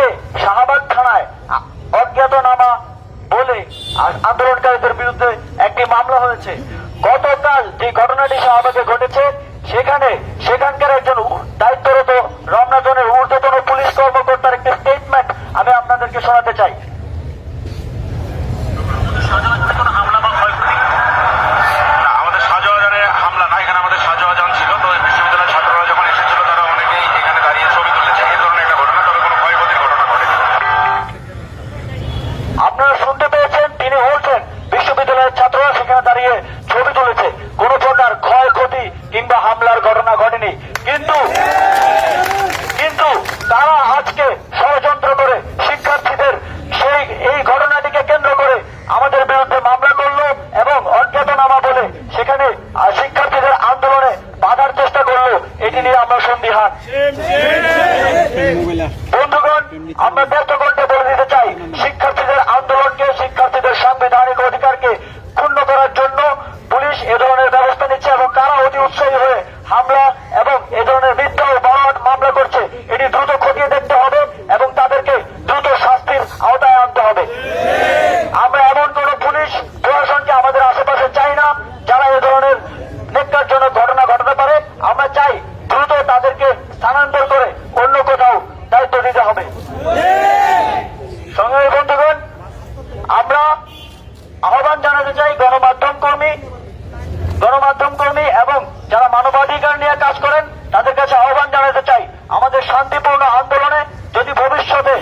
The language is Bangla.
আজকে শাহবাগ থানায় অজ্ঞাতনামা বলে আন্দোলনকারীদের বিরুদ্ধে একটি মামলা হয়েছে। গতকাল যে ঘটনাটি শাহবাগে ঘটেছে সেখানকার একজন দায়িত্বরত রমনা জোনের ঊর্ধ্বতন পুলিশ কর্মকর্তার একটি স্টেটমেন্ট আমি আপনাদেরকে শোনাতে চাই। আমাদের শাহজাহানের হামলা না, এখানে আমাদের শাহজাহান ছিল। তো বিশ্ববিদ্যালয়ের ছাত্ররা যখন এসেছিল তারা অনেকেই এখানে দাঁড়িয়ে ছবি তুলেছে, এই ধরনের একটা ঘটনা। তবে কোনো ক্ষয়ক্ষতির ঘটনা ঘটেনি। আপনারা শুনতে পেয়েছেন, তিনি বলছেন বিশ্ববিদ্যালয়ের ছাত্ররা সেখানে দাঁড়িয়ে ছবি তুলেছে, কোনো প্রকার ক্ষয়ক্ষতি কিংবা হামলার ঘটনা ঘটেনি। কিন্তু তারা আজকে ষড়যন্ত্র করে শিক্ষার্থীদের এই ঘটনাটিকে কেন্দ্র করে আমাদের বিরুদ্ধে মামলা করলো এবং অজ্ঞাতনামা বলে সেখানে শিক্ষার্থীদের আন্দোলনে বাধার চেষ্টা করলো। এটি নিয়ে আমরা সন্দিহান। বন্ধুগণ, আমরা ব্যর্থ করতে বলে দিতে চাই, শিক্ষার্থীদের আন্দোলনকে, শিক্ষার্থীদের সাংবিধানিক অধিকারকে ক্ষুণ্ণ করার জন্য পুলিশ এ ধরনের ব্যবস্থা নিচ্ছে এবং কারা অতি উৎসাহী হয়ে হামলা এবং এ ধরনের মিথ্যা ও বানোয়াট মামলা করছে, এটি দ্রুত খতিয়ে দেখতে হবে এবং তাদেরকে দ্রুত শাস্তির আওতায় আনতে হবে। আমরা এমন কোন পুলিশ প্রশাসনকে আমাদের আশেপাশে চাই না যারা এ ধরনের ন্যাক্কারজনক ঘটনা ঘটাতে পারে। আমরা চাই দ্রুত তাদেরকে স্থানান্তর করে অন্য কোথাও দায়িত্ব দিতে হবে। সংগ্রামী বন্ধুগণ, আমরা আহ্বান জানাতে চাই গণমাধ্যম কর্মী এবং যারা মানবাধিকার নিয়ে কাজ করেন তাদের কাছে আহ্বান জানাতে চাই, আমাদের শান্তিপূর্ণ আন্দোলনে যদি ভবিষ্যতে